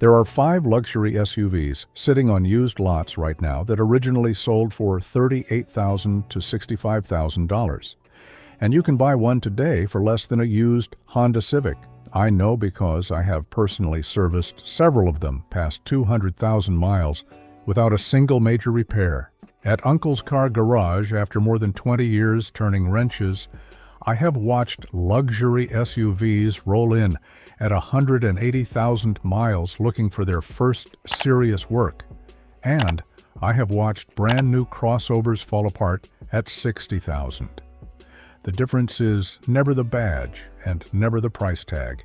There are 5 luxury SUVs sitting on used lots right now that originally sold for $38,000 to $65,000. And you can buy one today for less than a used Honda Civic. I know because I have personally serviced several of them past 200,000 miles without a single major repair. At Uncle's Car Garage, after more than 20 years turning wrenches, I have watched luxury SUVs roll in at 180,000 miles looking for their first serious work. And I have watched brand new crossovers fall apart at 60,000. The difference is never the badge and never the price tag.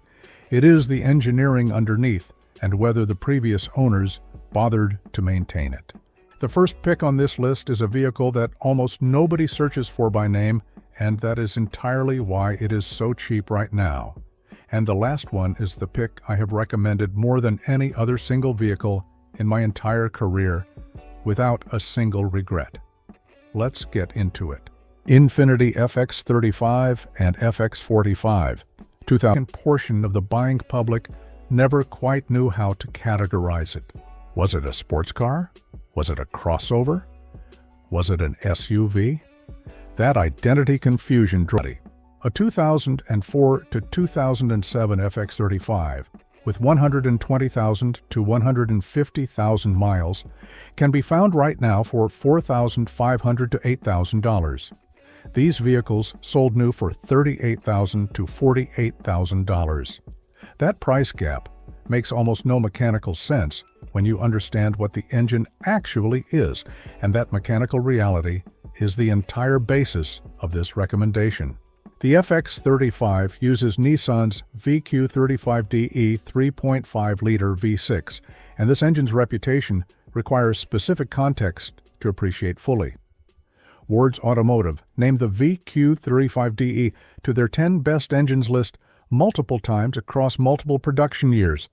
It is the engineering underneath and whether the previous owners bothered to maintain it. The first pick on this list is a vehicle that almost nobody searches for by name, and that is entirely why it is so cheap right now. And the last one is the pick I have recommended more than any other single vehicle in my entire career, without a single regret. Let's get into it. Infiniti FX35 and FX45. 2000 portion of the buying public never quite knew how to categorize it. Was it a sports car? Was it a crossover? Was it an SUV? That identity confusion drove a 2004 to 2007 FX35 with 120,000 to 150,000 miles can be found right now for $4,500 to $8,000. These vehicles sold new for $38,000 to $48,000. That price gap makes almost no mechanical sense when you understand what the engine actually is, and that mechanical reality is the entire basis of this recommendation. The FX35 uses Nissan's VQ35DE 3.5-liter V6, and this engine's reputation requires specific context to appreciate fully. Ward's Automotive named the VQ35DE to their 10 best engines list multiple times across multiple production years.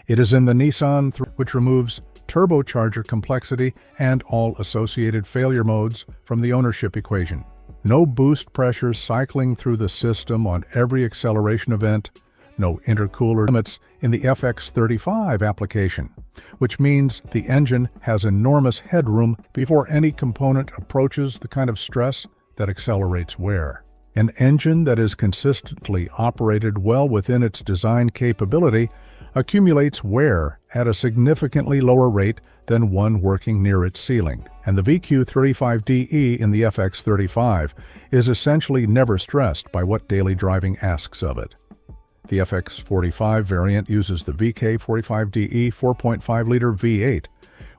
It is in the Nissan which removes turbocharger complexity and all associated failure modes from the ownership equation. No boost pressure cycling through the system on every acceleration event, no intercooler limits in the FX35 application, which means the engine has enormous headroom before any component approaches the kind of stress that accelerates wear. An engine that is consistently operated well within its design capability accumulates wear at a significantly lower rate than one working near its ceiling, and the VQ35DE in the FX35 is essentially never stressed by what daily driving asks of it. The FX45 variant uses the VK45DE 4.5-liter V8,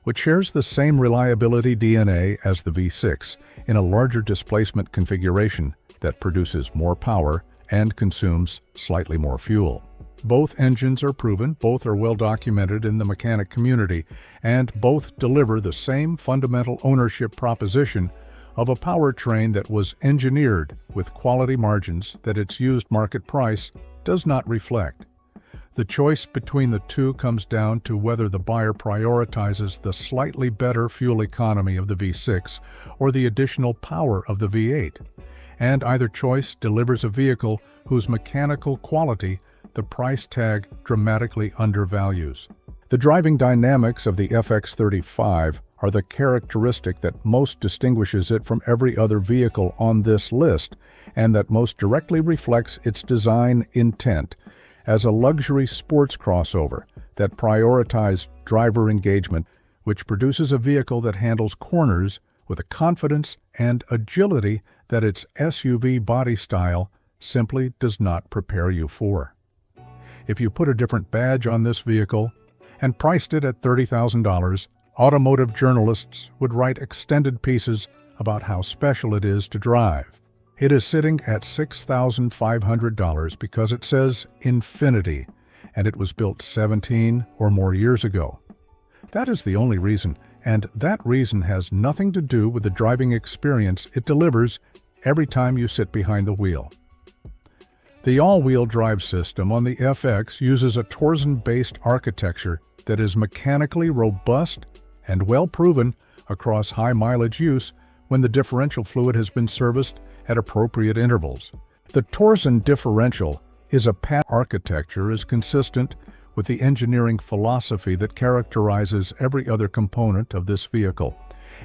which shares the same reliability DNA as the V6 in a larger displacement configuration that produces more power and consumes slightly more fuel. Both engines are proven, both are well documented in the mechanic community, and both deliver the same fundamental ownership proposition of a powertrain that was engineered with quality margins that its used market price does not reflect. The choice between the two comes down to whether the buyer prioritizes the slightly better fuel economy of the V6 or the additional power of the V8. And either choice delivers a vehicle whose mechanical quality the price tag dramatically undervalues. The driving dynamics of the FX35 are the characteristic that most distinguishes it from every other vehicle on this list, and that most directly reflects its design intent as a luxury sports crossover that prioritizes driver engagement, which produces a vehicle that handles corners with a confidence and agility that its SUV body style simply does not prepare you for. If you put a different badge on this vehicle and priced it at $30,000, automotive journalists would write extended pieces about how special it is to drive. It is sitting at $6,500 because it says Infiniti, and it was built 17 or more years ago. That is the only reason, and that reason has nothing to do with the driving experience it delivers every time you sit behind the wheel. The all-wheel drive system on the FX uses a torsion-based architecture that is mechanically robust and well-proven across high-mileage use when the differential fluid has been serviced at appropriate intervals. The torsion differential is a architecture is consistent with the engineering philosophy that characterizes every other component of this vehicle,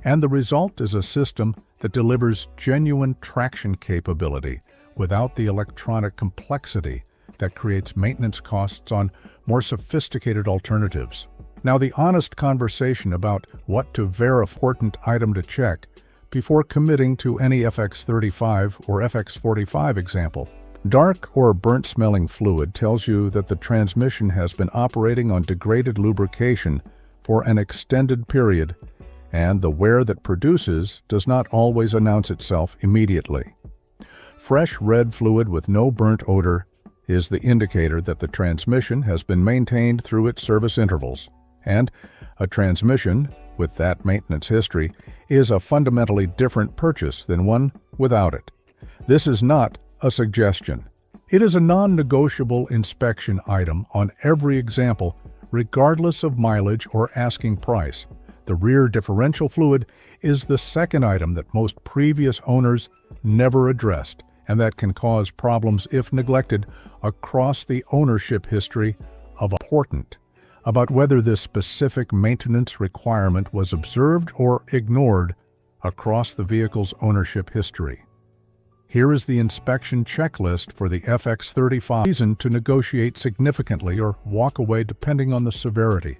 and the result is a system that delivers genuine traction capability without the electronic complexity that creates maintenance costs on more sophisticated alternatives. Now, the honest conversation about what to verify important item to check before committing to any FX35 or FX45 example. Dark or burnt-smelling fluid tells you that the transmission has been operating on degraded lubrication for an extended period, and the wear that produces does not always announce itself immediately. Fresh red fluid with no burnt odor is the indicator that the transmission has been maintained through its service intervals, and a transmission with that maintenance history is a fundamentally different purchase than one without it. This is not a suggestion. It is a non-negotiable inspection item on every example, regardless of mileage or asking price. The rear differential fluid is the second item that most previous owners never addressed, and that can cause problems if neglected across the ownership history of important about whether this specific maintenance requirement was observed or ignored across the vehicle's ownership history. Here is the inspection checklist for the FX35. Reason to negotiate significantly or walk away depending on the severity.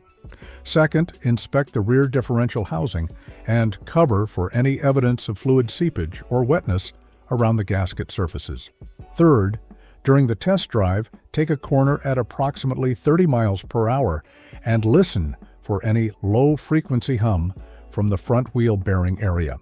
Second, inspect the rear differential housing and cover for any evidence of fluid seepage or wetness around the gasket surfaces. Third, during the test drive, take a corner at approximately 30 miles per hour and listen for any low-frequency hum from the front wheel bearing area,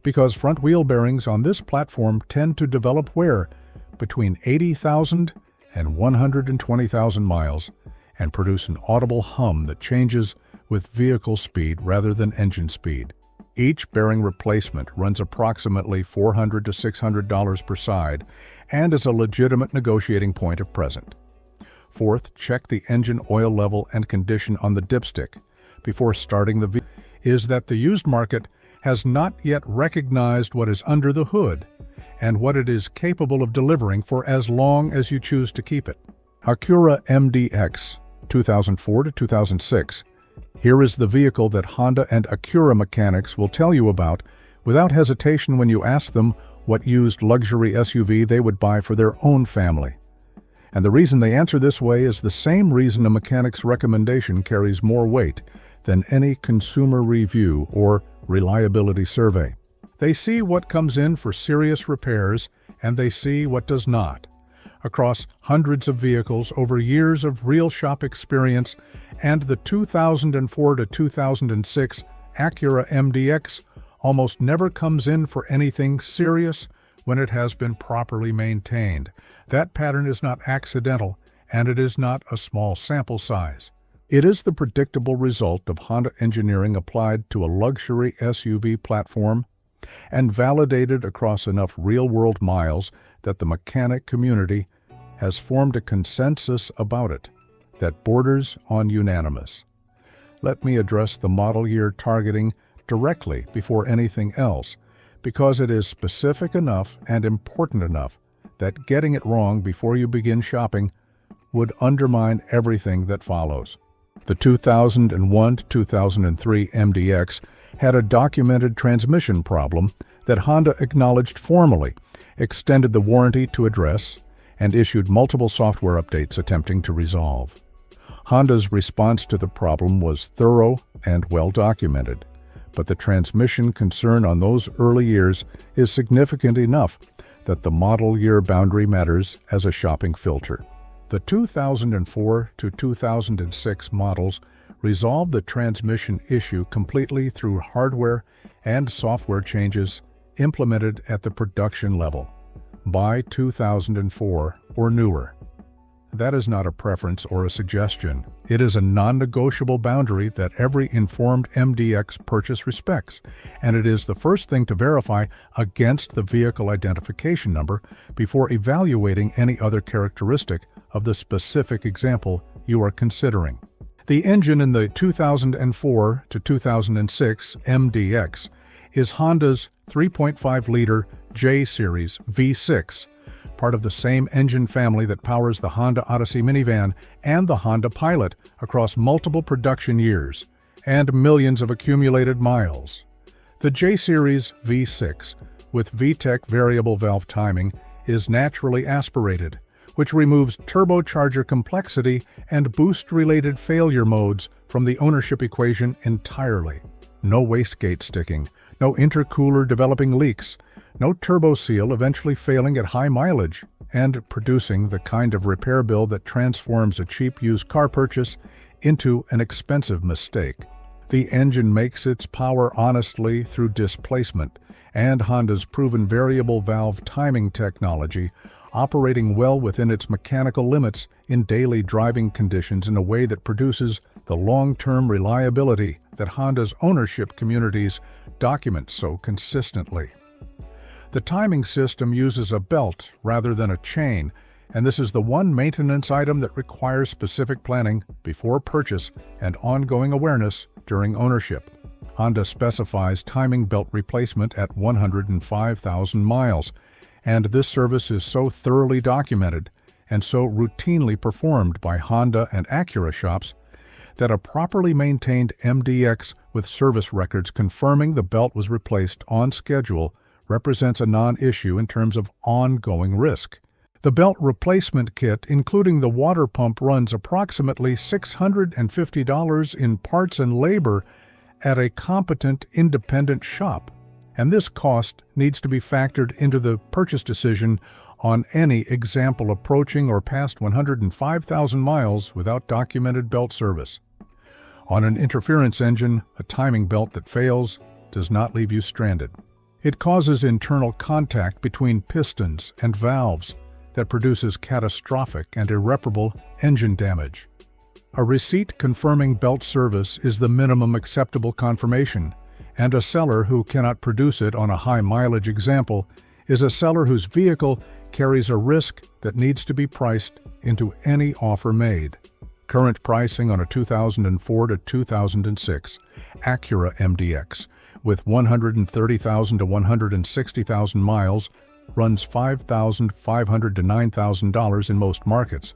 because front wheel bearings on this platform tend to develop wear between 80,000 and 120,000 miles and produce an audible hum that changes with vehicle speed rather than engine speed. Each bearing replacement runs approximately $400 to $600 per side and is a legitimate negotiating point if present. Fourth, check the engine oil level and condition on the dipstick before starting the vehicle. Is that the used market has not yet recognized what is under the hood and what it is capable of delivering for as long as you choose to keep it. Acura MDX 2004 to 2006. Here is the vehicle that Honda and Acura mechanics will tell you about without hesitation when you ask them what used luxury SUV they would buy for their own family. And the reason they answer this way is the same reason a mechanic's recommendation carries more weight than any consumer review or reliability survey. They see what comes in for serious repairs, and they see what does not. Across hundreds of vehicles over years of real shop experience and the 2004 to 2006 Acura MDX almost never comes in for anything serious when it has been properly maintained. That pattern is not accidental, and it is not a small sample size. It is the predictable result of Honda engineering applied to a luxury SUV platform and validated across enough real-world miles that the mechanic community has formed a consensus about it that borders on unanimous. Let me address the model year targeting directly before anything else, because it is specific enough and important enough that getting it wrong before you begin shopping would undermine everything that follows. The 2001 to 2003 MDX had a documented transmission problem that Honda acknowledged formally, extended the warranty to address, and issued multiple software updates attempting to resolve. Honda's response to the problem was thorough and well documented, but the transmission concern on those early years is significant enough that the model year boundary matters as a shopping filter. The 2004 to 2006 models resolved the transmission issue completely through hardware and software changes implemented at the production level by 2004 or newer. That is not a preference or a suggestion. It is a non-negotiable boundary that every informed MDX purchase respects, and it is the first thing to verify against the vehicle identification number before evaluating any other characteristic of the specific example you are considering. The engine in the 2004 to 2006 MDX is Honda's 3.5-liter J-Series V6, part of the same engine family that powers the Honda Odyssey minivan and the Honda Pilot across multiple production years and millions of accumulated miles. The J-Series V6, with VTEC variable valve timing, is naturally aspirated, which removes turbocharger complexity and boost-related failure modes from the ownership equation entirely. No wastegate sticking, no intercooler developing leaks, no turbo seal eventually failing at high mileage and producing the kind of repair bill that transforms a cheap used car purchase into an expensive mistake. The engine makes its power honestly through displacement, and Honda's proven variable valve timing technology, operating well within its mechanical limits in daily driving conditions in a way that produces the long-term reliability that Honda's ownership communities document so consistently. The timing system uses a belt rather than a chain, and this is the one maintenance item that requires specific planning before purchase and ongoing awareness during ownership. Honda specifies timing belt replacement at 105,000 miles, and this service is so thoroughly documented and so routinely performed by Honda and Acura shops that a properly maintained MDX with service records confirming the belt was replaced on schedule represents a non-issue in terms of ongoing risk. The belt replacement kit, including the water pump, runs approximately $650 in parts and labor at a competent independent shop, and this cost needs to be factored into the purchase decision on any example approaching or past 105,000 miles without documented belt service. On an interference engine, a timing belt that fails does not leave you stranded. It causes internal contact between pistons and valves that produces catastrophic and irreparable engine damage. A receipt confirming belt service is the minimum acceptable confirmation, and a seller who cannot produce it on a high-mileage example is a seller whose vehicle carries a risk that needs to be priced into any offer made. Current pricing on a 2004 to 2006 Acura MDX with 130,000 to 160,000 miles runs $5,500 to $9,000 in most markets.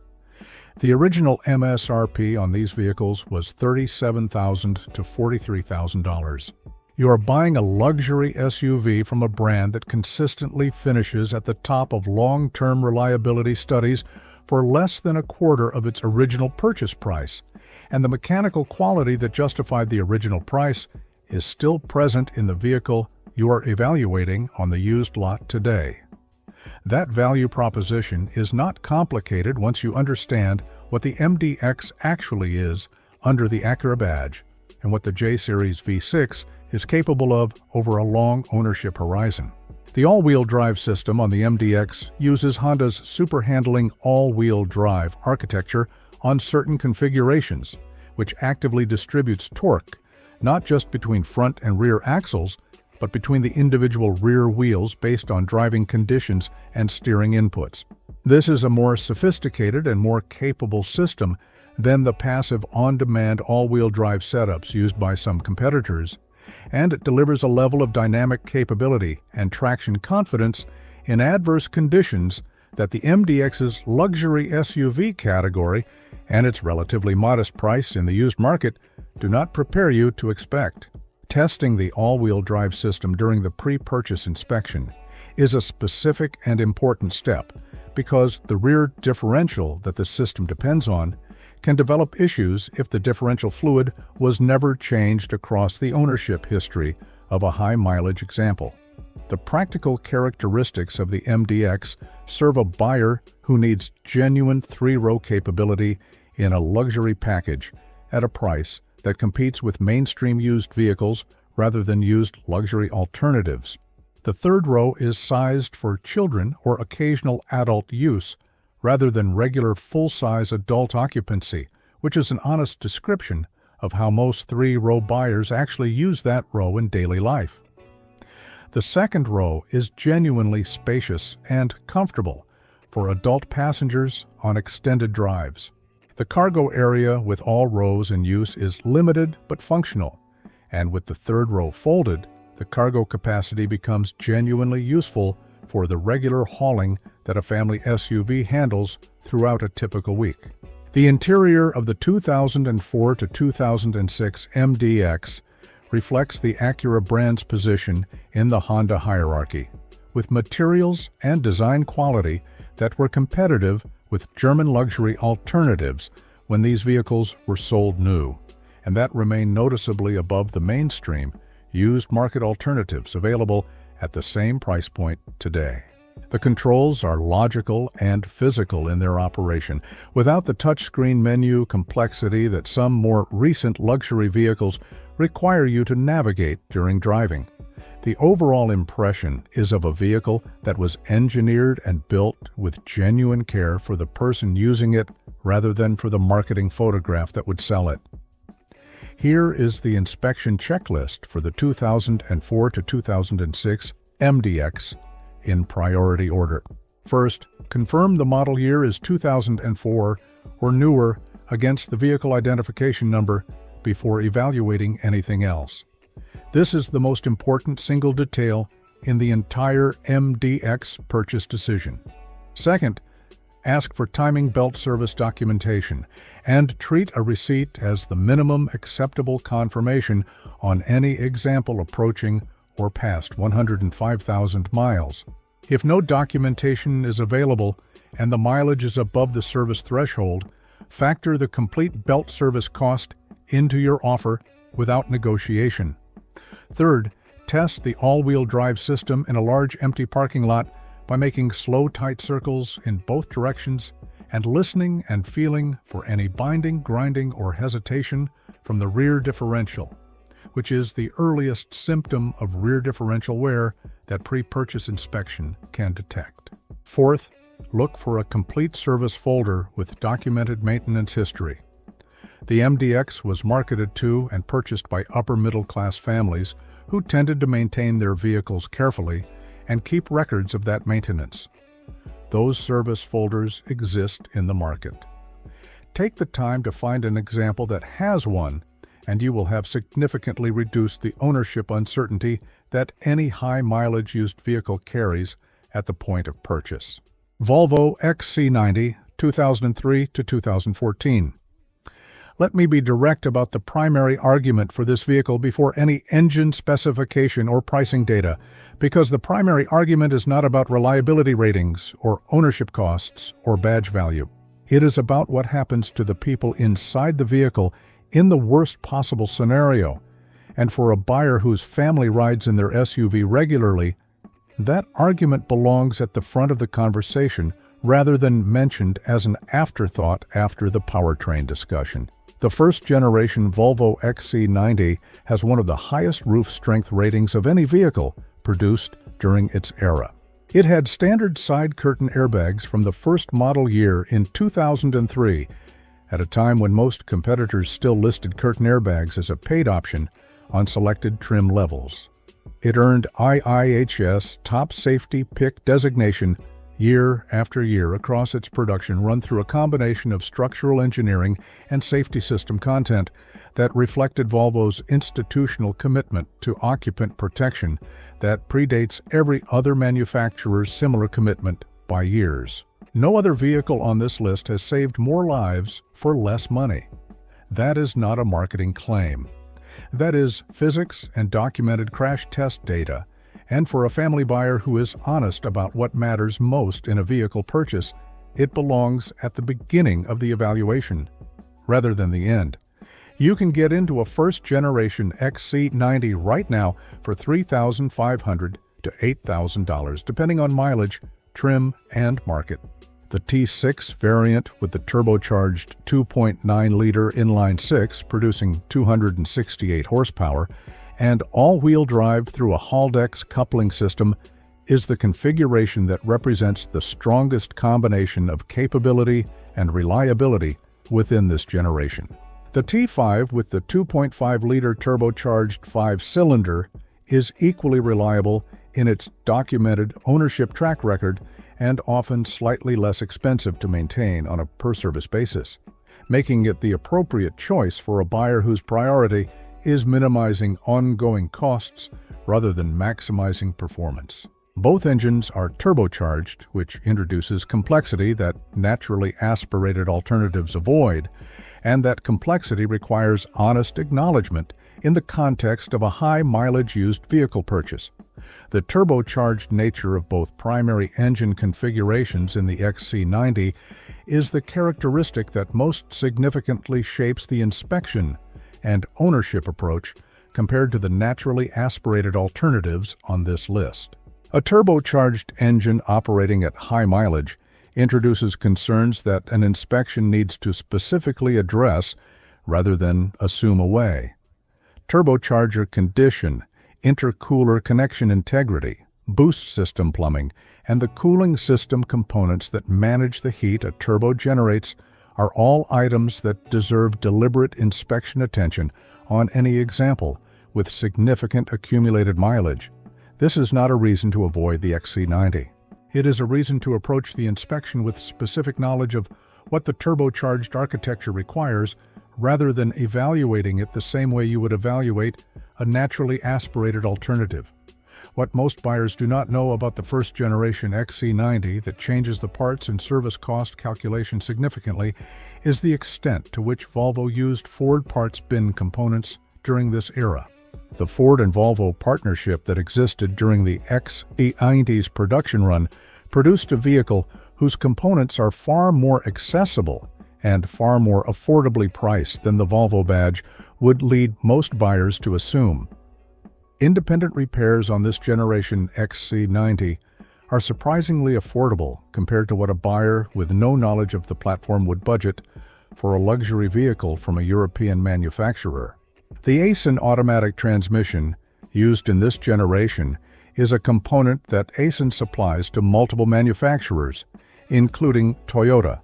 The original MSRP on these vehicles was $37,000 to $43,000. You are buying a luxury SUV from a brand that consistently finishes at the top of long-term reliability studies for less than a quarter of its original purchase price, and the mechanical quality that justified the original price is still present in the vehicle you are evaluating on the used lot today. That value proposition is not complicated once you understand what the MDX actually is under the Acura badge and what the J-Series V6 is capable of over a long ownership horizon. The all-wheel drive system on the MDX uses Honda's super-handling all-wheel drive architecture on certain configurations, which actively distributes torque, not just between front and rear axles, but between the individual rear wheels based on driving conditions and steering inputs. This is a more sophisticated and more capable system than the passive on-demand all-wheel drive setups used by some competitors, and it delivers a level of dynamic capability and traction confidence in adverse conditions that the MDX's luxury SUV category and its relatively modest price in the used market do not prepare you to expect. Testing the all-wheel drive system during the pre-purchase inspection is a specific and important step because the rear differential that the system depends on can develop issues if the differential fluid was never changed across the ownership history of a high-mileage example. The practical characteristics of the MDX serve a buyer who needs genuine three-row capability in a luxury package at a price that competes with mainstream used vehicles rather than used luxury alternatives. The third row is sized for children or occasional adult use rather than regular full-size adult occupancy, which is an honest description of how most three-row buyers actually use that row in daily life. The second row is genuinely spacious and comfortable for adult passengers on extended drives. The cargo area with all rows in use is limited but functional, and with the third row folded, the cargo capacity becomes genuinely useful for the regular hauling that a family SUV handles throughout a typical week. The interior of the 2004 to 2006 MDX reflects the Acura brand's position in the Honda hierarchy, with materials and design quality that were competitive with German luxury alternatives when these vehicles were sold new, and that remain noticeably above the mainstream used market alternatives available at the same price point today. The controls are logical and physical in their operation, without the touchscreen menu complexity that some more recent luxury vehicles require you to navigate during driving. The overall impression is of a vehicle that was engineered and built with genuine care for the person using it rather than for the marketing photograph that would sell it. Here is the inspection checklist for the 2004 to 2006 MDX in priority order. First, confirm the model year is 2004 or newer against the vehicle identification number before evaluating anything else. This is the most important single detail in the entire MDX purchase decision. Second, ask for timing belt service documentation and treat a receipt as the minimum acceptable confirmation on any example approaching or past 105,000 miles. If no documentation is available and the mileage is above the service threshold, factor the complete belt service cost into your offer without negotiation. Third, test the all-wheel drive system in a large empty parking lot by making slow, tight circles in both directions and listening and feeling for any binding, grinding, or hesitation from the rear differential, which is the earliest symptom of rear differential wear that pre-purchase inspection can detect. Fourth, look for a complete service folder with documented maintenance history. The MDX was marketed to and purchased by upper-middle-class families who tended to maintain their vehicles carefully and keep records of that maintenance. Those service folders exist in the market. Take the time to find an example that has one, and you will have significantly reduced the ownership uncertainty that any high-mileage used vehicle carries at the point of purchase. Volvo XC90, 2003 to 2014. Let me be direct about the primary argument for this vehicle before any engine specification or pricing data, because the primary argument is not about reliability ratings or ownership costs or badge value. It is about what happens to the people inside the vehicle in the worst possible scenario. And for a buyer whose family rides in their SUV regularly, that argument belongs at the front of the conversation rather than mentioned as an afterthought after the powertrain discussion. The first-generation Volvo XC90 has one of the highest roof strength ratings of any vehicle produced during its era. It had standard side curtain airbags from the first model year in 2003, at a time when most competitors still listed curtain airbags as a paid option on selected trim levels. It earned IIHS Top Safety Pick designation year after year across its production run through a combination of structural engineering and safety system content that reflected Volvo's institutional commitment to occupant protection that predates every other manufacturer's similar commitment by years. No other vehicle on this list has saved more lives for less money. That is not a marketing claim. That is physics and documented crash test data. And for a family buyer who is honest about what matters most in a vehicle purchase, it belongs at the beginning of the evaluation, rather than the end. You can get into a first-generation XC90 right now for $3,500 to $8,000, depending on mileage, trim, and market. The T6 variant with the turbocharged 2.9-liter inline-six producing 268 horsepower and all-wheel drive through a Haldex coupling system is the configuration that represents the strongest combination of capability and reliability within this generation. The T5 with the 2.5-liter turbocharged 5-cylinder is equally reliable in its documented ownership track record and often slightly less expensive to maintain on a per-service basis, making it the appropriate choice for a buyer whose priority is minimizing ongoing costs rather than maximizing performance. Both engines are turbocharged, which introduces complexity that naturally aspirated alternatives avoid, and that complexity requires honest acknowledgement in the context of a high-mileage used vehicle purchase. The turbocharged nature of both primary engine configurations in the XC90 is the characteristic that most significantly shapes the inspection and ownership approach compared to the naturally aspirated alternatives on this list. A turbocharged engine operating at high mileage introduces concerns that an inspection needs to specifically address rather than assume away. Turbocharger condition, intercooler connection integrity, boost system plumbing, and the cooling system components that manage the heat a turbo generates are all items that deserve deliberate inspection attention on any example with significant accumulated mileage. This is not a reason to avoid the XC90. It is a reason to approach the inspection with specific knowledge of what the turbocharged architecture requires, rather than evaluating it the same way you would evaluate a naturally aspirated alternative. What most buyers do not know about the first-generation XC90 that changes the parts and service cost calculation significantly is the extent to which Volvo used Ford parts bin components during this era. The Ford and Volvo partnership that existed during the XC90's production run produced a vehicle whose components are far more accessible and far more affordably priced than the Volvo badge would lead most buyers to assume. Independent repairs on this generation XC90 are surprisingly affordable compared to what a buyer with no knowledge of the platform would budget for a luxury vehicle from a European manufacturer. The ACEN automatic transmission used in this generation is a component that ACEN supplies to multiple manufacturers, including Toyota,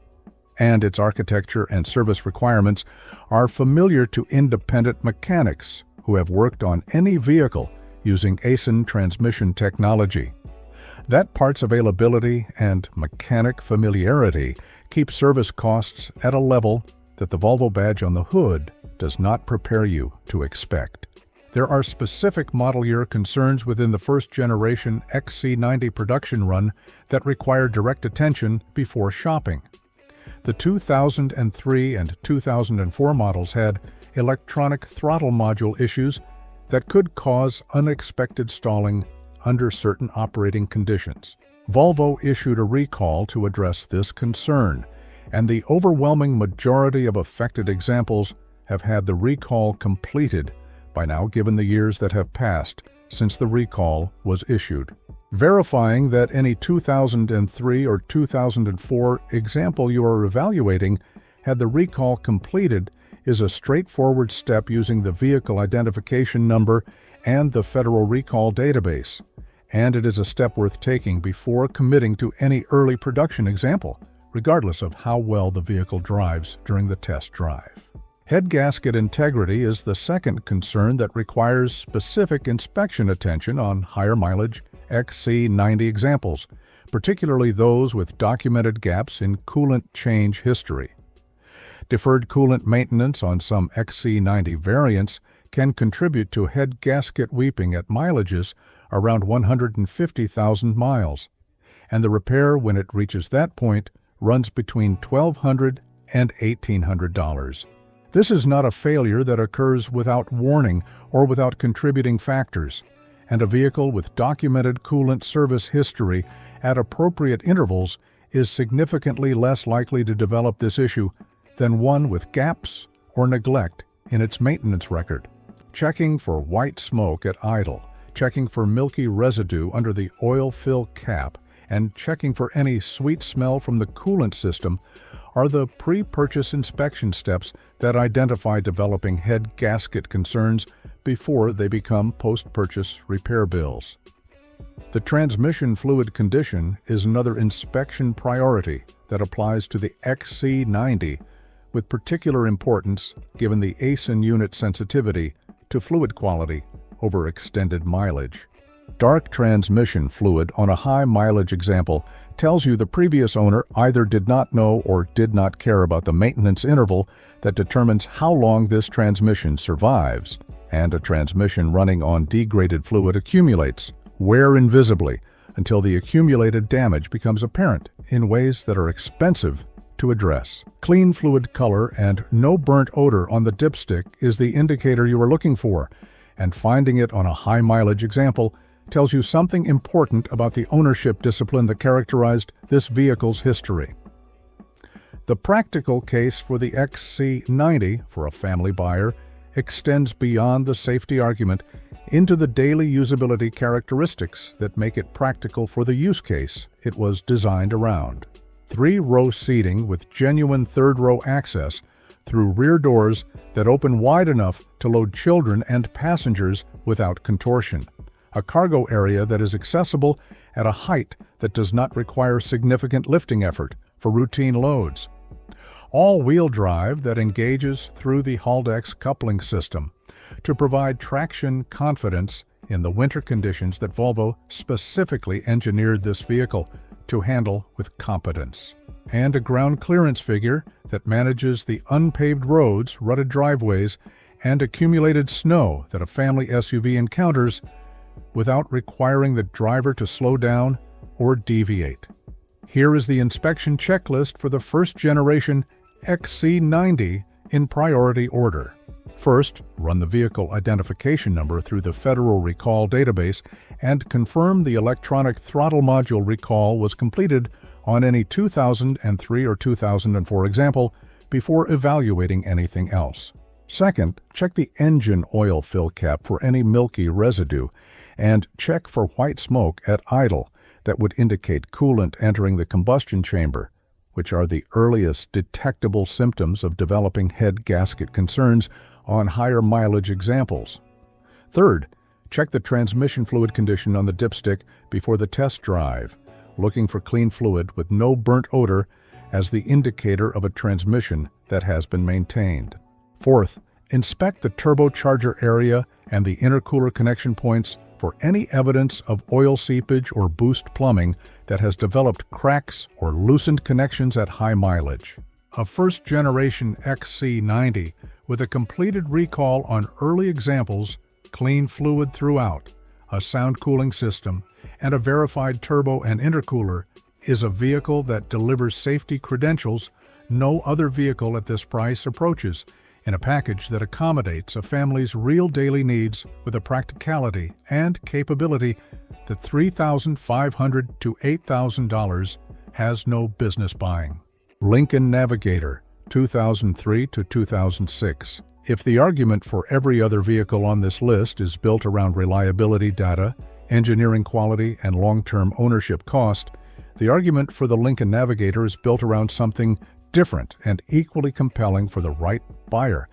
and its architecture and service requirements are familiar to independent mechanics who have worked on any vehicle using ACEN transmission technology. That parts availability and mechanic familiarity keep service costs at a level that the Volvo badge on the hood does not prepare you to expect. There are specific model year concerns within the first-generation XC90 production run that require direct attention before shopping. The 2003 and 2004 models had electronic throttle module issues that could cause unexpected stalling under certain operating conditions. Volvo issued a recall to address this concern, and the overwhelming majority of affected examples have had the recall completed by now, given the years that have passed since the recall was issued. Verifying that any 2003 or 2004 example you are evaluating had the recall completed is a straightforward step using the vehicle identification number and the Federal Recall Database, and it is a step worth taking before committing to any early production example, regardless of how well the vehicle drives during the test drive. Head gasket integrity is the second concern that requires specific inspection attention on higher mileage XC90 examples, particularly those with documented gaps in coolant change history. Deferred coolant maintenance on some XC90 variants can contribute to head gasket weeping at mileages around 150,000 miles, and the repair when it reaches that point runs between $1,200 and $1,800. This is not a failure that occurs without warning or without contributing factors, and a vehicle with documented coolant service history at appropriate intervals is significantly less likely to develop this issue than one with gaps or neglect in its maintenance record. Checking for white smoke at idle, checking for milky residue under the oil fill cap, and checking for any sweet smell from the coolant system are the pre-purchase inspection steps that identify developing head gasket concerns before they become post-purchase repair bills. The transmission fluid condition is another inspection priority that applies to the XC90 with particular importance given the ACEN unit sensitivity to fluid quality over extended mileage. Dark transmission fluid on a high mileage example tells you the previous owner either did not know or did not care about the maintenance interval that determines how long this transmission survives, and a transmission running on degraded fluid accumulates, wear invisibly, until the accumulated damage becomes apparent in ways that are expensive to address. Clean fluid color and no burnt odor on the dipstick is the indicator you are looking for, and finding it on a high-mileage example tells you something important about the ownership discipline that characterized this vehicle's history. The practical case for the XC90 for a family buyer extends beyond the safety argument into the daily usability characteristics that make it practical for the use case it was designed around. 3-row seating with genuine third-row access through rear doors that open wide enough to load children and passengers without contortion. A cargo area that is accessible at a height that does not require significant lifting effort for routine loads. All-wheel drive that engages through the Haldex coupling system to provide traction confidence in the winter conditions that Volvo specifically engineered this vehicle to handle with competence. And a ground clearance figure that manages the unpaved roads, rutted driveways, and accumulated snow that a family SUV encounters without requiring the driver to slow down or deviate. Here is the inspection checklist for the first-generation XC90 in priority order. First, run the vehicle identification number through the Federal Recall database and confirm the electronic throttle module recall was completed on any 2003 or 2004 example before evaluating anything else. Second, check the engine oil fill cap for any milky residue and check for white smoke at idle that would indicate coolant entering the combustion chamber, which are the earliest detectable symptoms of developing head gasket concerns on higher mileage examples. Third, check the transmission fluid condition on the dipstick before the test drive, looking for clean fluid with no burnt odor as the indicator of a transmission that has been maintained. Fourth, inspect the turbocharger area and the intercooler connection points for any evidence of oil seepage or boost plumbing that has developed cracks or loosened connections at high mileage. A first-generation XC90 with a completed recall on early examples, clean fluid throughout, a sound cooling system, and a verified turbo and intercooler is a vehicle that delivers safety credentials no other vehicle at this price approaches, in a package that accommodates a family's real daily needs with a practicality and capability that $3,500 to $8,000 has no business buying. Lincoln Navigator, 2003 to 2006. If the argument for every other vehicle on this list is built around reliability data, engineering quality, and long-term ownership cost, the argument for the Lincoln Navigator is built around something different and equally compelling for the right buyer.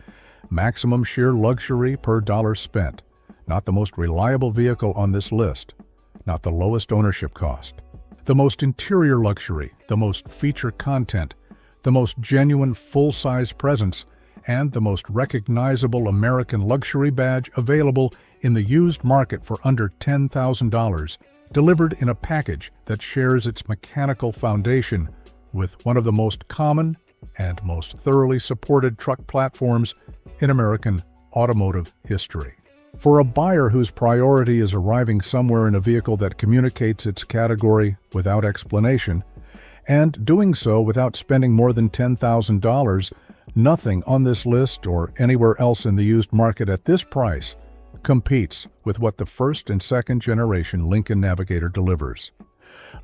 Maximum sheer luxury per dollar spent. Not the most reliable vehicle on this list. Not the lowest ownership cost. The most interior luxury, the most feature content, the most genuine full-size presence, and the most recognizable American luxury badge available in the used market for under $10,000, delivered in a package that shares its mechanical foundation with one of the most common and most thoroughly supported truck platforms in American automotive history. For a buyer whose priority is arriving somewhere in a vehicle that communicates its category without explanation, and doing so without spending more than $10,000, nothing on this list or anywhere else in the used market at this price competes with what the first and second generation Lincoln Navigator delivers.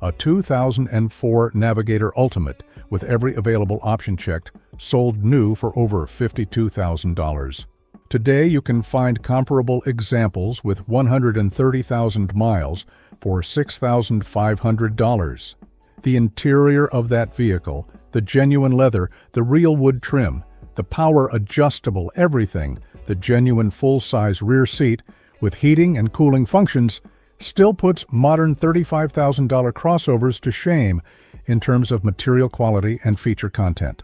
A 2004 Navigator Ultimate with every available option checked, sold new for over $52,000. Today you can find comparable examples with 130,000 miles for $6,500. The interior of that vehicle, the genuine leather, the real wood trim, the power adjustable everything, the genuine full-size rear seat with heating and cooling functions, still puts modern $35,000 crossovers to shame in terms of material quality and feature content.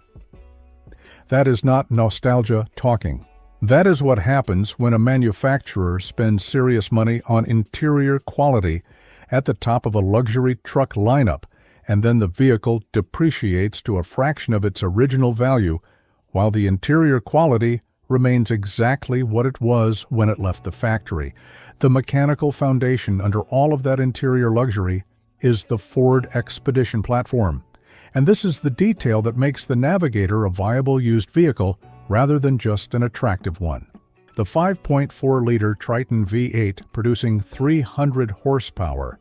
That is not nostalgia talking. That is what happens when a manufacturer spends serious money on interior quality at the top of a luxury truck lineup, and then the vehicle depreciates to a fraction of its original value, while the interior quality remains exactly what it was when it left the factory. The mechanical foundation under all of that interior luxury is the Ford Expedition platform, and this is the detail that makes the Navigator a viable used vehicle rather than just an attractive one. The 5.4-liter Triton V8, producing 300 horsepower,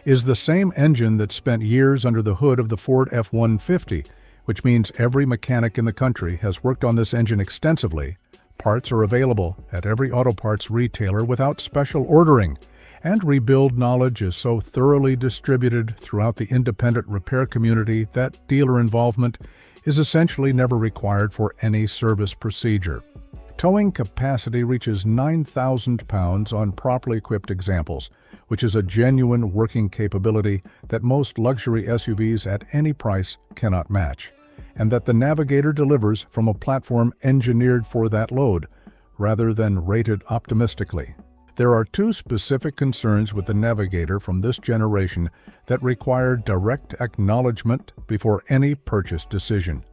is the same engine that spent years under the hood of the Ford F-150, which means every mechanic in the country has worked on this engine extensively. Parts are available at every auto parts retailer without special ordering, and rebuild knowledge is so thoroughly distributed throughout the independent repair community that dealer involvement is essentially never required for any service procedure. Towing capacity reaches 9,000 pounds on properly equipped examples, which is a genuine working capability that most luxury SUVs at any price cannot match, and that the Navigator delivers from a platform engineered for that load, rather than rated optimistically. There are two specific concerns with the Navigator from this generation that require direct acknowledgement before any purchase decision,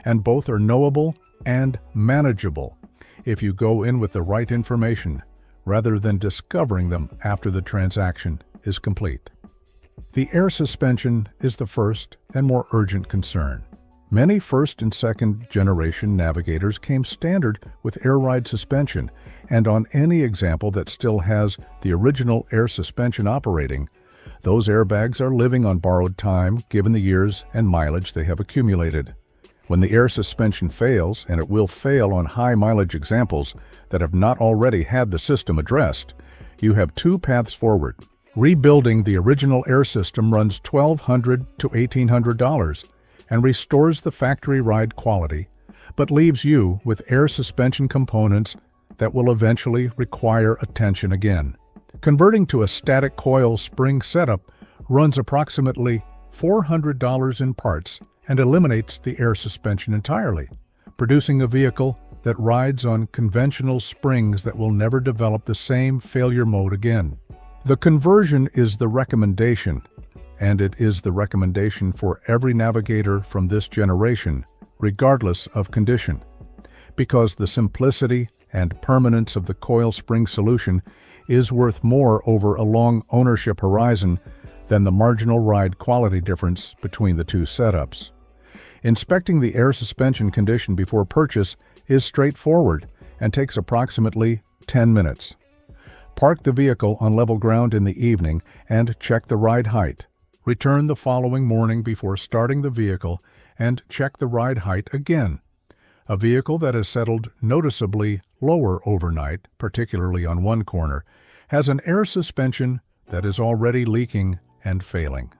and both are knowable and manageable if you go in with the right information, rather than discovering them after the transaction is complete. The air suspension is the first and more urgent concern. Many first and second generation Navigators came standard with air ride suspension, and on any example that still has the original air suspension operating, those airbags are living on borrowed time given the years and mileage they have accumulated. When the air suspension fails, and it will fail on high mileage examples that have not already had the system addressed, you have two paths forward. Rebuilding the original air system runs $1,200 to $1,800 and restores the factory ride quality, but leaves you with air suspension components that will eventually require attention again. Converting to a static coil spring setup runs approximately $400 in parts and eliminates the air suspension entirely, producing a vehicle that rides on conventional springs that will never develop the same failure mode again. The conversion is the recommendation, and it is the recommendation for every Navigator from this generation, regardless of condition, because the simplicity and permanence of the coil spring solution is worth more over a long ownership horizon than the marginal ride quality difference between the two setups. Inspecting the air suspension condition before purchase is straightforward and takes approximately 10 minutes. Park the vehicle on level ground in the evening and check the ride height. Return the following morning before starting the vehicle and check the ride height again. A vehicle that has settled noticeably lower overnight, particularly on one corner, has an air suspension that is already leaking and failing.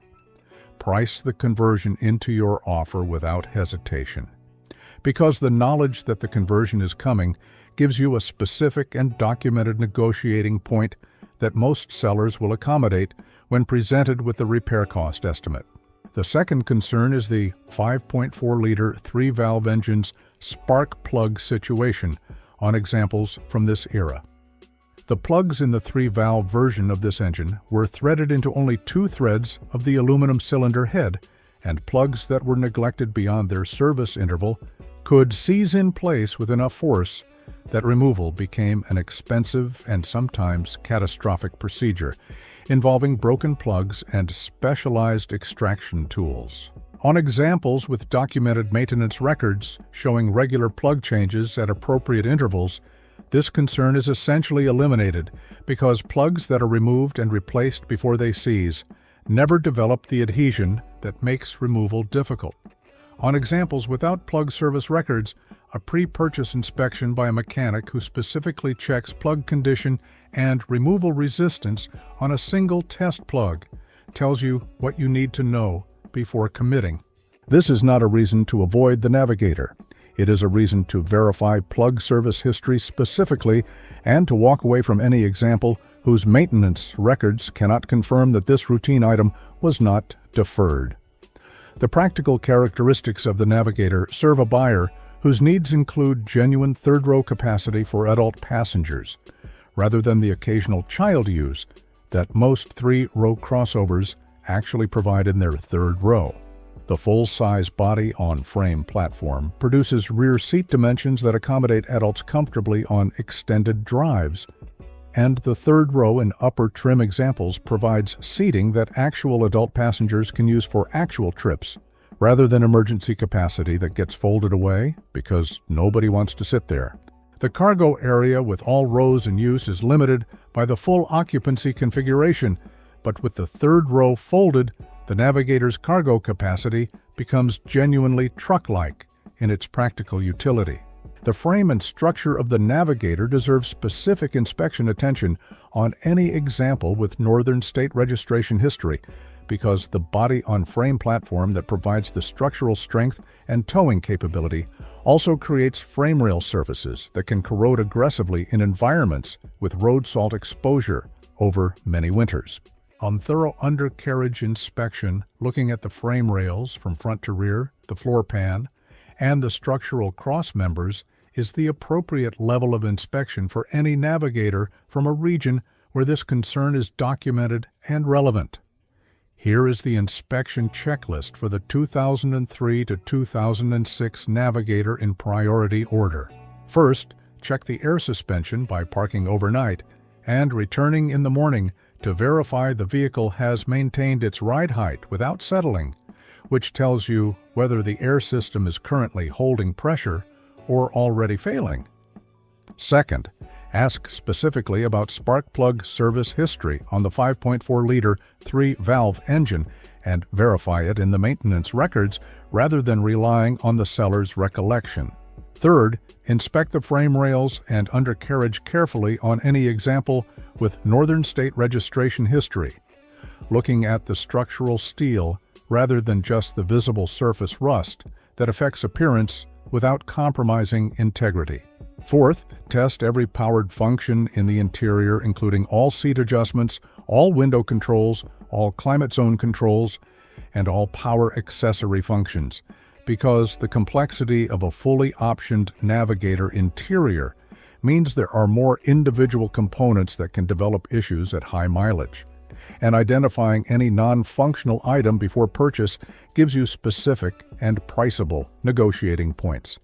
Price the conversion into your offer without hesitation, because the knowledge that the conversion is coming gives you a specific and documented negotiating point that most sellers will accommodate when presented with the repair cost estimate. The second concern is the 5.4-liter 3-valve engine's spark plug situation on examples from this era. The plugs in the 3-valve version of this engine were threaded into only 2 threads of the aluminum cylinder head, and plugs that were neglected beyond their service interval could seize in place with enough force that removal became an expensive and sometimes catastrophic procedure, involving broken plugs and specialized extraction tools. On examples with documented maintenance records showing regular plug changes at appropriate intervals, this concern is essentially eliminated because plugs that are removed and replaced before they seize never develop the adhesion that makes removal difficult. On examples without plug service records, a pre-purchase inspection by a mechanic who specifically checks plug condition and removal resistance on a single test plug tells you what you need to know before committing. This is not a reason to avoid the Navigator. It is a reason to verify plug service history specifically and to walk away from any example whose maintenance records cannot confirm that this routine item was not deferred. The practical characteristics of the Navigator serve a buyer whose needs include genuine third-row capacity for adult passengers, rather than the occasional child use that most 3-row crossovers actually provide in their third row. The full-size body-on-frame platform produces rear seat dimensions that accommodate adults comfortably on extended drives, and the third row in upper trim examples provides seating that actual adult passengers can use for actual trips, rather than emergency capacity that gets folded away because nobody wants to sit there. The cargo area with all rows in use is limited by the full occupancy configuration, but with the third row folded, the Navigator's cargo capacity becomes genuinely truck-like in its practical utility. The frame and structure of the Navigator deserves specific inspection attention on any example with Northern State registration history, because the body-on-frame platform that provides the structural strength and towing capability also creates frame rail surfaces that can corrode aggressively in environments with road salt exposure over many winters. On thorough undercarriage inspection, looking at the frame rails from front to rear, the floor pan, and the structural cross members is the appropriate level of inspection for any Navigator from a region where this concern is documented and relevant. Here is the inspection checklist for the 2003 to 2006 Navigator in priority order. First, check the air suspension by parking overnight and returning in the morning to verify the vehicle has maintained its ride height without settling, which tells you whether the air system is currently holding pressure or already failing. Second, ask specifically about spark plug service history on the 5.4-liter 3-valve engine and verify it in the maintenance records rather than relying on the seller's recollection. Third, inspect the frame rails and undercarriage carefully on any example with Northern State registration history, looking at the structural steel rather than just the visible surface rust that affects appearance without compromising integrity. Fourth, test every powered function in the interior, including all seat adjustments, all window controls, all climate zone controls, and all power accessory functions, because the complexity of a fully optioned Navigator interior means there are more individual components that can develop issues at high mileage. And identifying any non-functional item before purchase gives you specific and priceable negotiating points.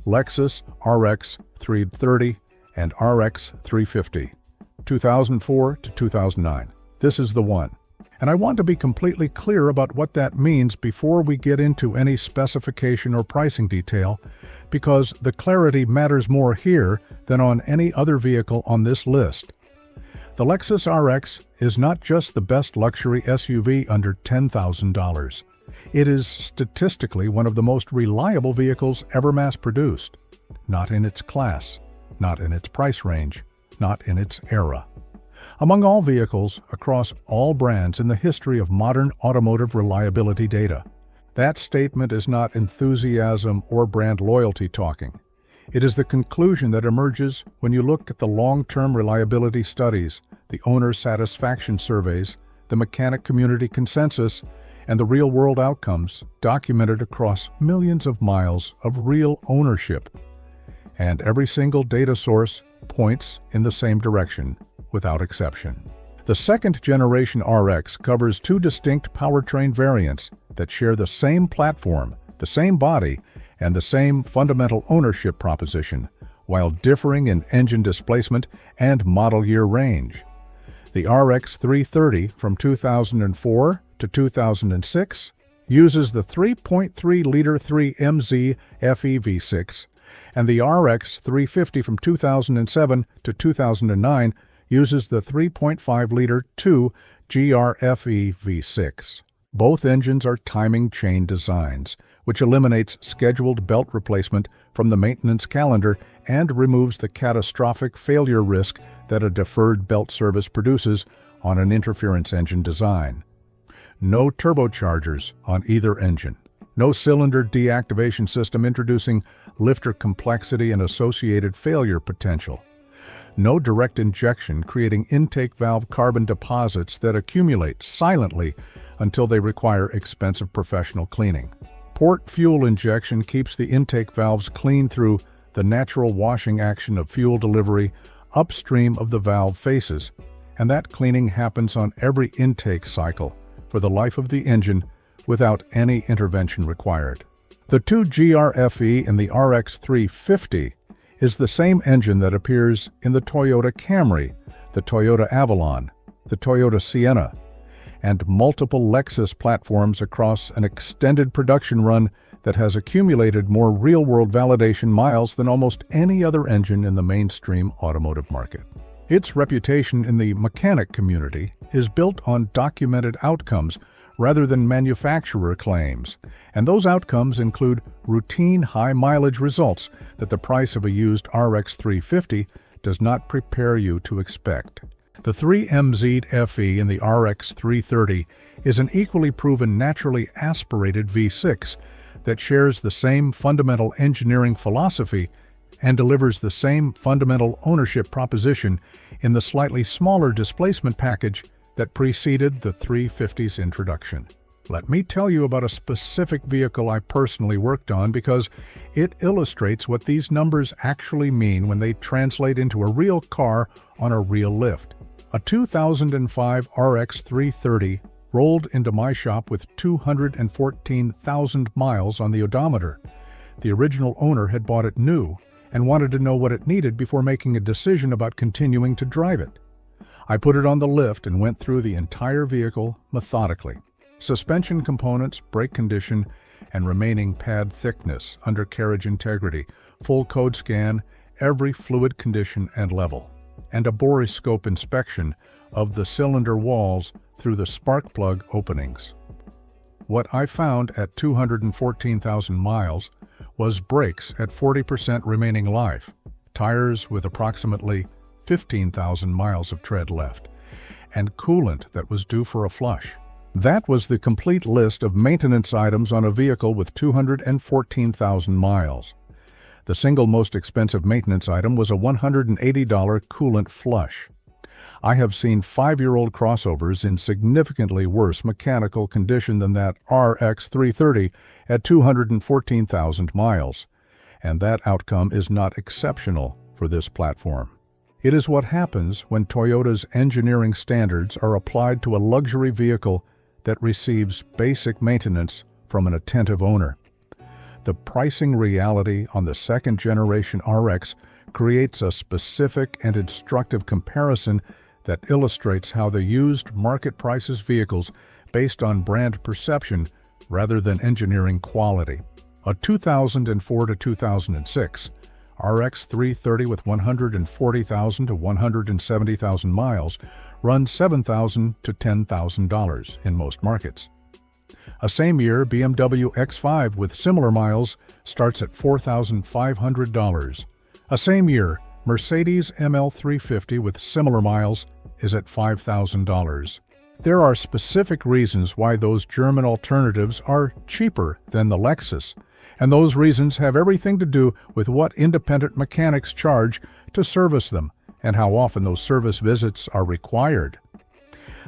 Lexus RX 330 and RX 350, 2004 to 2009. This is the one. And I want to be completely clear about what that means before we get into any specification or pricing detail, because the clarity matters more here than on any other vehicle on this list. The Lexus RX is not just the best luxury SUV under $10,000. It is statistically one of the most reliable vehicles ever mass-produced. Not in its class, not in its price range, not in its era. Among all vehicles across all brands in the history of modern automotive reliability data. That statement is not enthusiasm or brand loyalty talking. It is the conclusion that emerges when you look at the long-term reliability studies, the owner satisfaction surveys, the mechanic community consensus, and the real-world outcomes documented across millions of miles of real ownership. And every single data source points in the same direction, without exception. The second-generation RX covers two distinct powertrain variants that share the same platform, the same body, and the same fundamental ownership proposition, while differing in engine displacement and model year range. The RX 330 from 2004 to 2006 uses the 3.3-liter 3MZ FE V6, and the RX 350 from 2007 to 2009 uses the 3.5-liter 2 GRFE V6. Both engines are timing chain designs, which eliminates scheduled belt replacement from the maintenance calendar and removes the catastrophic failure risk that a deferred belt service produces on an interference engine design. No turbochargers on either engine. No cylinder deactivation system introducing lifter complexity and associated failure potential. No direct injection creating intake valve carbon deposits that accumulate silently until they require expensive professional cleaning. Port fuel injection keeps the intake valves clean through the natural washing action of fuel delivery upstream of the valve faces, and that cleaning happens on every intake cycle for the life of the engine without any intervention required. The 2 GRFE in the RX 350 is the same engine that appears in the Toyota Camry, the Toyota Avalon, the Toyota Sienna, and multiple Lexus platforms across an extended production run that has accumulated more real-world validation miles than almost any other engine in the mainstream automotive market. Its reputation in the mechanic community is built on documented outcomes rather than manufacturer claims, and those outcomes include routine high-mileage results that the price of a used RX 350 does not prepare you to expect. The 3MZ FE in the RX 330 is an equally proven naturally aspirated V6 that shares the same fundamental engineering philosophy and delivers the same fundamental ownership proposition in the slightly smaller displacement package that preceded the 350's introduction. Let me tell you about a specific vehicle I personally worked on because it illustrates what these numbers actually mean when they translate into a real car on a real lift. A 2005 RX 330 rolled into my shop with 214,000 miles on the odometer. The original owner had bought it new and wanted to know what it needed before making a decision about continuing to drive it. I put it on the lift and went through the entire vehicle methodically. Suspension components, brake condition, and remaining pad thickness, undercarriage integrity, full code scan, every fluid condition and level, and a borescope inspection of the cylinder walls through the spark plug openings. What I found at 214,000 miles was brakes at 40% remaining life, tires with approximately 15,000 miles of tread left, and coolant that was due for a flush. That was the complete list of maintenance items on a vehicle with 214,000 miles. The single most expensive maintenance item was a $180 coolant flush. I have seen 5-year-old crossovers in significantly worse mechanical condition than that RX 330 at 214,000 miles, and that outcome is not exceptional for this platform. It is what happens when Toyota's engineering standards are applied to a luxury vehicle that receives basic maintenance from an attentive owner. The pricing reality on the second-generation RX creates a specific and instructive comparison that illustrates how the used market prices vehicles based on brand perception rather than engineering quality. A 2004 to 2006 RX 330 with 140,000 to 170,000 miles runs $7,000 to $10,000 in most markets. A same year BMW X5 with similar miles starts at $4,500. A same year Mercedes ML 350 with similar miles is at $5,000. There are specific reasons why those German alternatives are cheaper than the Lexus, and those reasons have everything to do with what independent mechanics charge to service them and how often those service visits are required.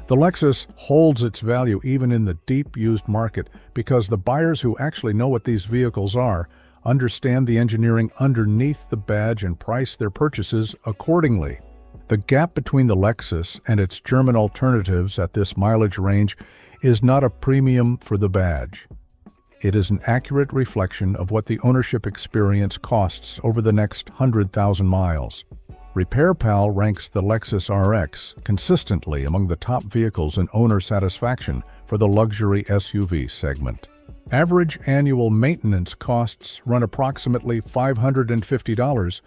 The Lexus holds its value even in the deep used market because the buyers who actually know what these vehicles are understand the engineering underneath the badge and price their purchases accordingly. The gap between the Lexus and its German alternatives at this mileage range is not a premium for the badge. It is an accurate reflection of what the ownership experience costs over the next 100,000 miles. RepairPal ranks the Lexus RX consistently among the top vehicles in owner satisfaction for the luxury SUV segment. Average annual maintenance costs run approximately $550,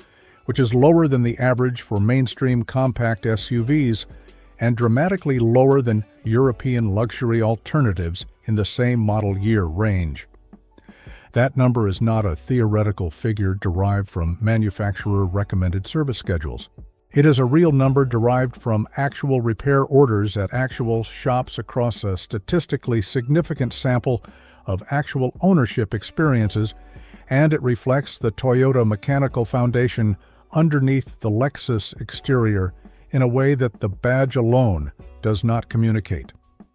which is lower than the average for mainstream compact SUVs and dramatically lower than European luxury alternatives in the same model year range. That number is not a theoretical figure derived from manufacturer-recommended service schedules. It is a real number derived from actual repair orders at actual shops across a statistically significant sample of actual ownership experiences, and it reflects the Toyota mechanical foundation underneath the Lexus exterior in a way that the badge alone does not communicate.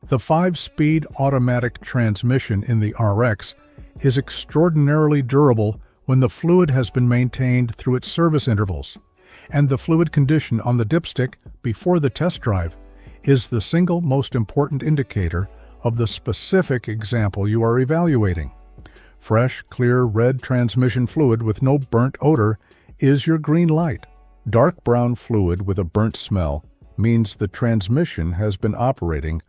The 5-speed automatic transmission in the RX is extraordinarily durable when the fluid has been maintained through its service intervals, and the fluid condition on the dipstick before the test drive is the single most important indicator of the specific example you are evaluating. Fresh, clear red transmission fluid with no burnt odor is your green light. Dark brown fluid with a burnt smell means the transmission has been operating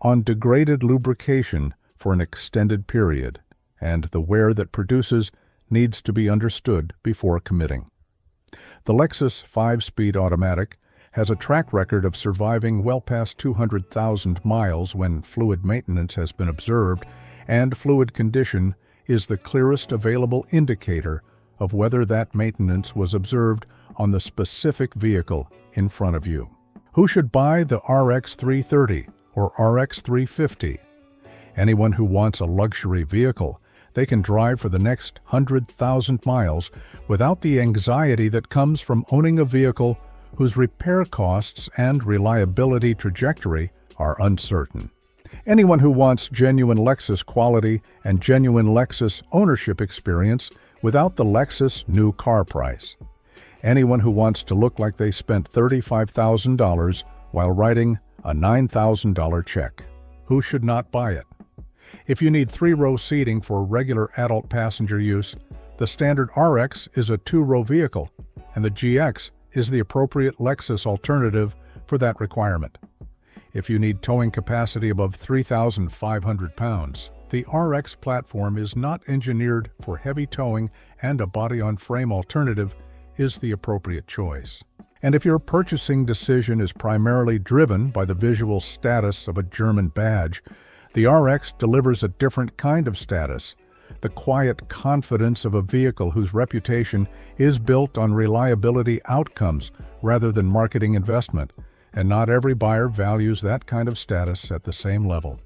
on degraded lubrication for an extended period, and the wear that produces needs to be understood before committing. The Lexus 5-speed automatic has a track record of surviving well past 200,000 miles when fluid maintenance has been observed, and fluid condition is the clearest available indicator of whether that maintenance was observed on the specific vehicle in front of you. Who should buy the RX 330 or RX 350? Anyone who wants a luxury vehicle they can drive for the next 100,000 miles without the anxiety that comes from owning a vehicle whose repair costs and reliability trajectory are uncertain. Anyone who wants genuine Lexus quality and genuine Lexus ownership experience without the Lexus new car price. Anyone who wants to look like they spent $35,000 while writing a $9,000 check. Who should not buy it? If you need 3-row seating for regular adult passenger use, the standard RX is a 2-row vehicle, and the GX is the appropriate Lexus alternative for that requirement. If you need towing capacity above 3,500 pounds, the RX platform is not engineered for heavy towing, and a body-on-frame alternative is the appropriate choice. And if your purchasing decision is primarily driven by the visual status of a German badge, the RX delivers a different kind of status, the quiet confidence of a vehicle whose reputation is built on reliability outcomes rather than marketing investment, and not every buyer values that kind of status at the same level.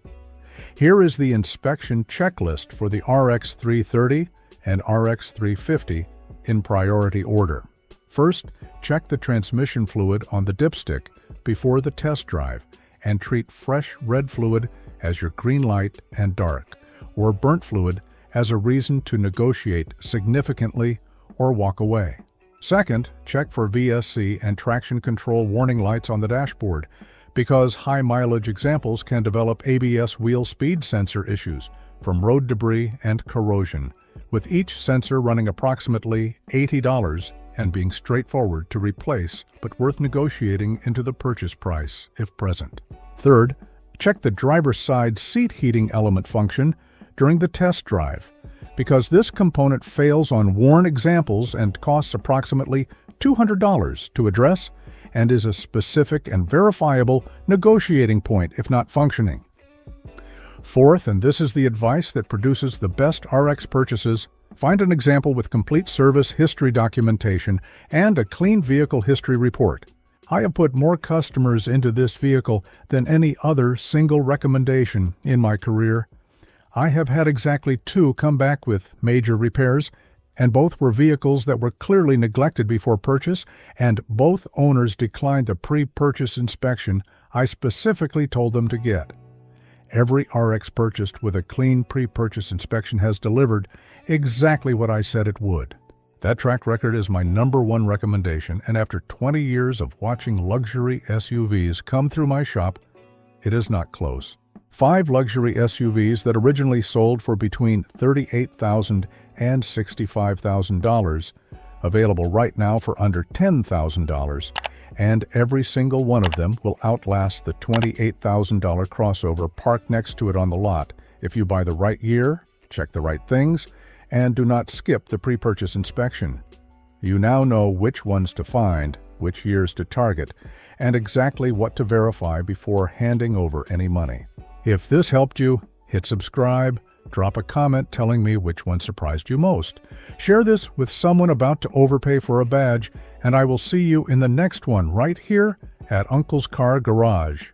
Here is the inspection checklist for the RX 330 and RX 350 in priority order. First, check the transmission fluid on the dipstick before the test drive and treat fresh red fluid as your green light and dark, or burnt fluid as a reason to negotiate significantly or walk away. Second, check for VSC and traction control warning lights on the dashboard, because high-mileage examples can develop ABS wheel speed sensor issues from road debris and corrosion, with each sensor running approximately $80 and being straightforward to replace but worth negotiating into the purchase price if present. Third, check the driver's side seat heating element function during the test drive, because this component fails on worn examples and costs approximately $200 to address and is a specific and verifiable negotiating point if not functioning. Fourth, and this is the advice that produces the best RX purchases, find an example with complete service history documentation and a clean vehicle history report. I have put more customers into this vehicle than any other single recommendation in my career. I have had exactly 2 come back with major repairs, and both were vehicles that were clearly neglected before purchase, and both owners declined the pre-purchase inspection I specifically told them to get. Every RX purchased with a clean pre-purchase inspection has delivered exactly what I said it would. That track record is my #1 recommendation, and after 20 years of watching luxury SUVs come through my shop, it is not close. 5 luxury SUVs that originally sold for between $38,000 and $65,000, available right now for under $10,000, and every single one of them will outlast the $28,000 crossover parked next to it on the lot if you buy the right year, check the right things, and do not skip the pre-purchase inspection. You now know which ones to find, which years to target, and exactly what to verify before handing over any money. If this helped you, hit subscribe, drop a comment telling me which one surprised you most. Share this with someone about to overpay for a badge, and I will see you in the next one right here at Uncle's Car Garage.